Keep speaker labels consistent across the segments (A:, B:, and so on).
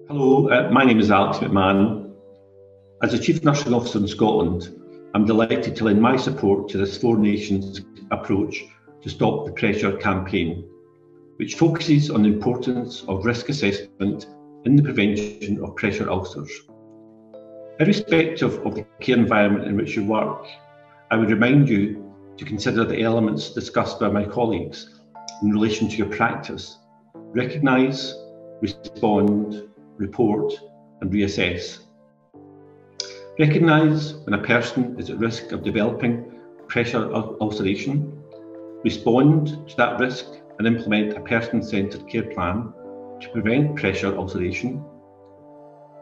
A: Hello, my name is Alex McMahon. As the Chief Nursing Officer in Scotland, I'm delighted to lend my support to this Four Nations approach to Stop the Pressure campaign, which focuses on the importance of risk assessment in the prevention of pressure ulcers. Irrespective of the care environment in which you work, I would remind you to consider the elements discussed by my colleagues in relation to your practice. Recognise, respond, report and reassess. Recognise when a person is at risk of developing pressure ulceration, respond to that risk and implement a person-centred care plan to prevent pressure ulceration.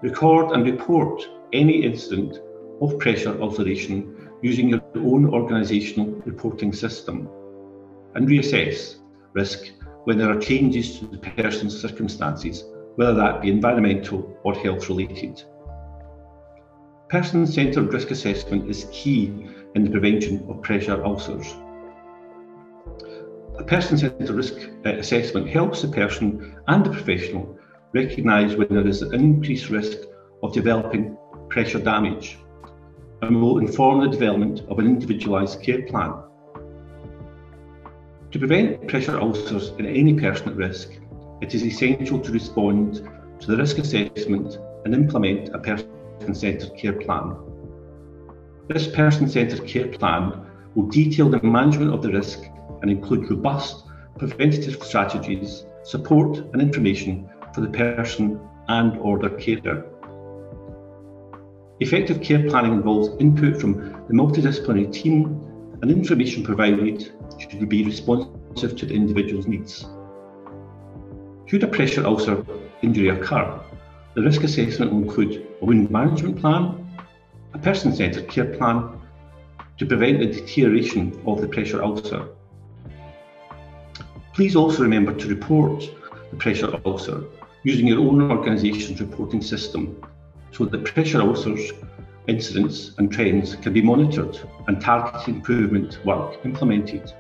A: Record and report any incident of pressure ulceration using your own organisational reporting system. And reassess risk when there are changes to the person's circumstances, whether that be environmental or health related. Person-centred risk assessment is key in the prevention of pressure ulcers. A person-centred risk assessment helps the person and the professional recognise when there is an increased risk of developing pressure damage and will inform the development of an individualised care plan. To prevent pressure ulcers in any person at risk, it is essential to respond to the risk assessment and implement a person-centred care plan. This person-centred care plan will detail the management of the risk and include robust preventative strategies, support and information for the person and or their carer. Effective care planning involves input from the multidisciplinary team and information provided should be responsive to the individual's needs. Should a pressure ulcer injury occur, the risk assessment will include a wound management plan, a person-centred care plan to prevent the deterioration of the pressure ulcer. Please also remember to report the pressure ulcer using your own organisation's reporting system so that pressure ulcers, incidents and trends can be monitored and targeted improvement work implemented.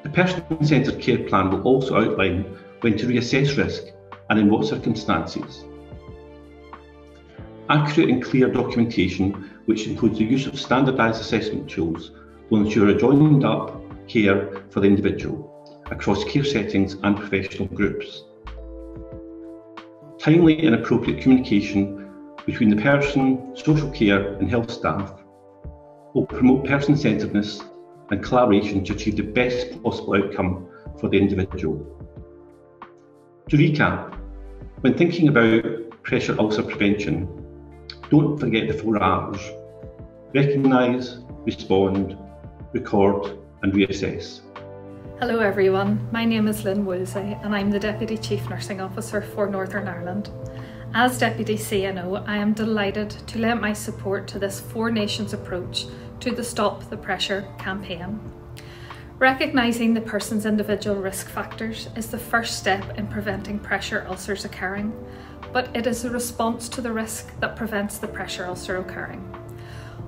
A: The person-centred care plan will also outline when to reassess risk and in what circumstances. Accurate and clear documentation, which includes the use of standardised assessment tools, will ensure a joined-up care for the individual across care settings and professional groups. Timely and appropriate communication between the person, social care and health staff will promote person-centredness and collaboration to achieve the best possible outcome for the individual. To recap, when thinking about pressure ulcer prevention, don't forget the 4 R's. Recognise, respond, record and reassess.
B: Hello everyone, my name is Lynn Woolsey and I'm the Deputy Chief Nursing Officer for Northern Ireland. As Deputy CNO, I am delighted to lend my support to this Four Nations approach to the Stop the Pressure campaign. Recognising the person's individual risk factors is the first step in preventing pressure ulcers occurring, but it is a response to the risk that prevents the pressure ulcer occurring.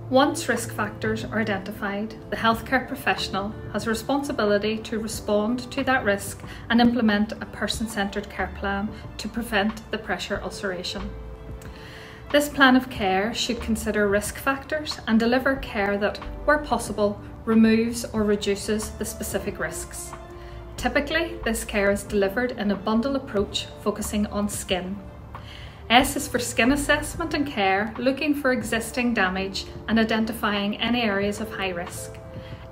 B: Once risk factors are identified, the healthcare professional has a responsibility to respond to that risk and implement a person-centred care plan to prevent the pressure ulceration. This plan of care should consider risk factors and deliver care that, where possible, removes or reduces the specific risks. Typically, this care is delivered in a bundle approach focusing on skin. S is for skin assessment and care, looking for existing damage and identifying any areas of high risk.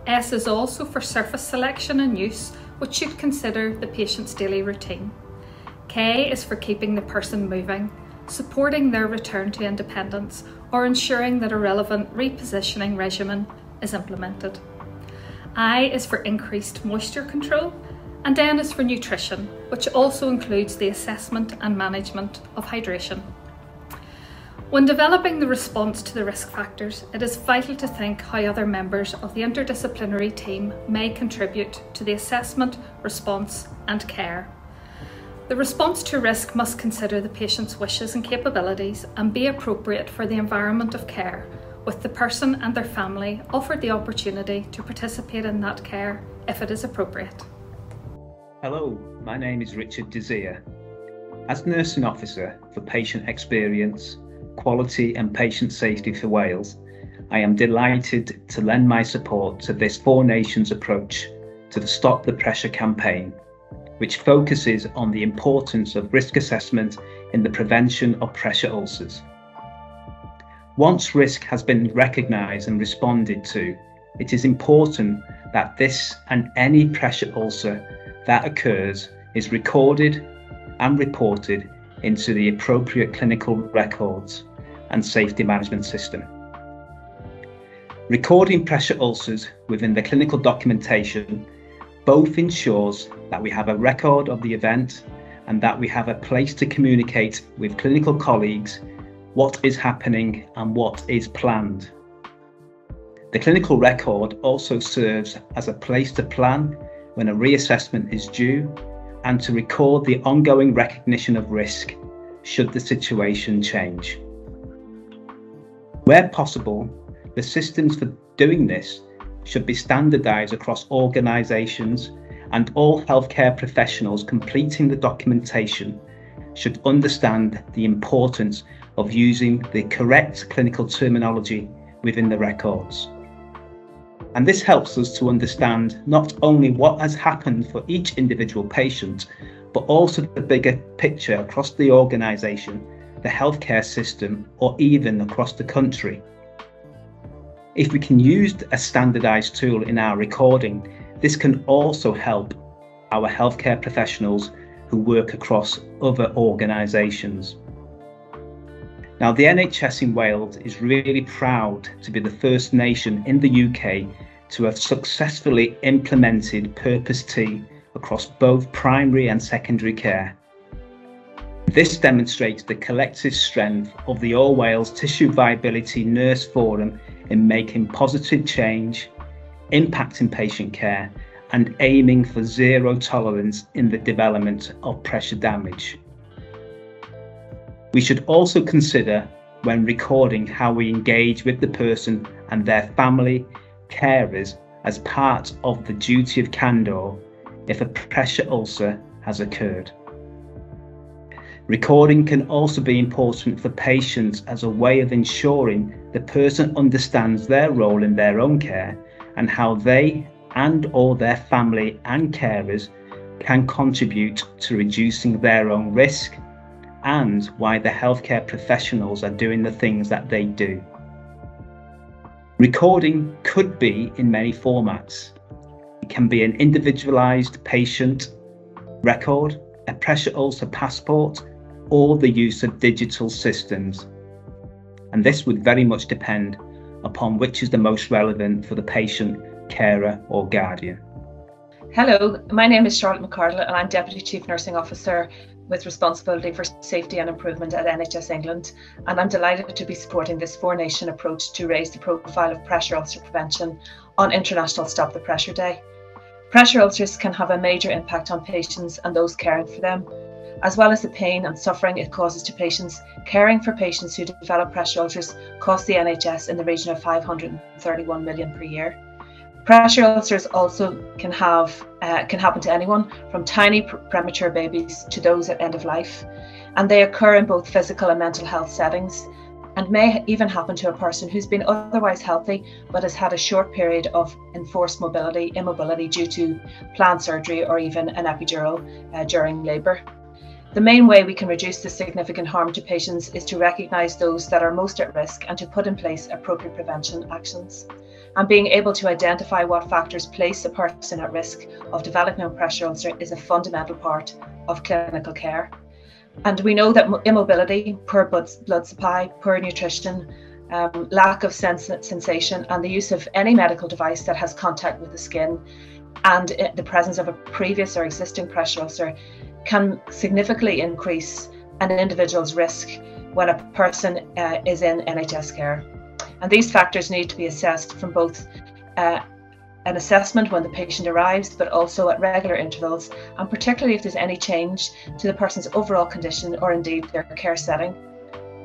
B: S is also for surface selection and use, which should consider the patient's daily routine. K is for keeping the person moving, supporting their return to independence or ensuring that a relevant repositioning regimen is implemented. I is for increased moisture control, and N is for nutrition, which also includes the assessment and management of hydration. When developing the response to the risk factors, it is vital to think how other members of the interdisciplinary team may contribute to the assessment, response and care. The response to risk must consider the patient's wishes and capabilities and be appropriate for the environment of care, with the person and their family offered the opportunity to participate in that care if it is appropriate.
C: Hello, my name is Richard Desir. As Nursing Officer for Patient Experience, Quality and Patient Safety for Wales, I am delighted to lend my support to this Four Nations approach to the Stop the Pressure campaign, which focuses on the importance of risk assessment in the prevention of pressure ulcers. Once risk has been recognised and responded to, it is important that this and any pressure ulcer that occurs is recorded and reported into the appropriate clinical records and safety management system. Recording pressure ulcers within the clinical documentation both ensures that we have a record of the event and that we have a place to communicate with clinical colleagues what is happening and what is planned. The clinical record also serves as a place to plan when a reassessment is due and to record the ongoing recognition of risk should the situation change. Where possible, the systems for doing this should be standardised across organisations, and all healthcare professionals completing the documentation should understand the importance of using the correct clinical terminology within the records. And this helps us to understand not only what has happened for each individual patient, but also the bigger picture across the organisation, the healthcare system, or even across the country. If we can use a standardised tool in our recording, this can also help our healthcare professionals who work across other organisations. Now, the NHS in Wales is really proud to be the first nation in the UK to have successfully implemented Purpose T across both primary and secondary care. This demonstrates the collective strength of the All Wales Tissue Viability Nurse Forum in making positive change, impacting patient care, and aiming for zero tolerance in the development of pressure damage. We should also consider, when recording, how we engage with the person and their family, carers, as part of the duty of candour if a pressure ulcer has occurred. Recording can also be important for patients as a way of ensuring the person understands their role in their own care and how they and/or their family and carers can contribute to reducing their own risk, and why the healthcare professionals are doing the things that they do. Recording could be in many formats. It can be an individualised patient record, a pressure ulcer passport, or the use of digital systems. And this would very much depend upon which is the most relevant for the patient, carer, or guardian.
D: Hello, my name is Charlotte McArdle and I'm Deputy Chief Nursing Officer with responsibility for safety and improvement at NHS England, and I'm delighted to be supporting this Four Nation approach to raise the profile of pressure ulcer prevention on International Stop the Pressure Day. Pressure ulcers can have a major impact on patients and those caring for them, as well as the pain and suffering it causes to patients. Caring for patients who develop pressure ulcers costs the NHS in the region of 531 million per year. Pressure ulcers also can happen to anyone, from tiny premature babies to those at end of life, and they occur in both physical and mental health settings, and may even happen to a person who's been otherwise healthy but has had a short period of enforced immobility due to planned surgery or even an epidural during labour. The main way we can reduce this significant harm to patients is to recognise those that are most at risk and to put in place appropriate prevention actions. And being able to identify what factors place a person at risk of developing a pressure ulcer is a fundamental part of clinical care. And we know that immobility, poor blood supply, poor nutrition, lack of sensation, and the use of any medical device that has contact with the skin, and the presence of a previous or existing pressure ulcer can significantly increase an individual's risk when a person is in NHS care. And these factors need to be assessed from both an assessment when the patient arrives, but also at regular intervals, and particularly if there's any change to the person's overall condition or indeed their care setting.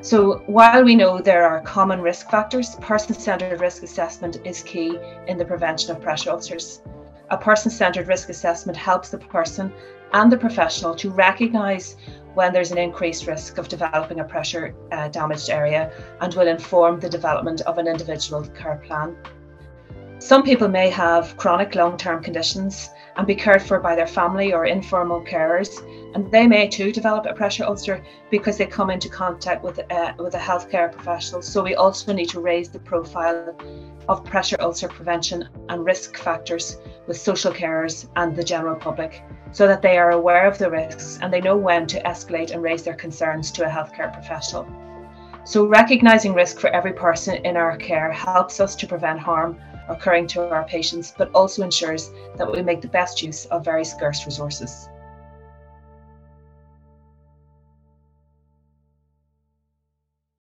D: So while we know there are common risk factors, person-centred risk assessment is key in the prevention of pressure ulcers. A person-centred risk assessment helps the person and the professional to recognise when there's an increased risk of developing a pressure damaged area and will inform the development of an individual care plan. Some people may have chronic long-term conditions and be cared for by their family or informal carers, and they may too develop a pressure ulcer because they come into contact with a healthcare professional. So we also need to raise the profile of pressure ulcer prevention and risk factors with social carers and the general public, so that they are aware of the risks and they know when to escalate and raise their concerns to a healthcare professional. So recognising risk for every person in our care helps us to prevent harm occurring to our patients, but also ensures that we make the best use of very scarce resources.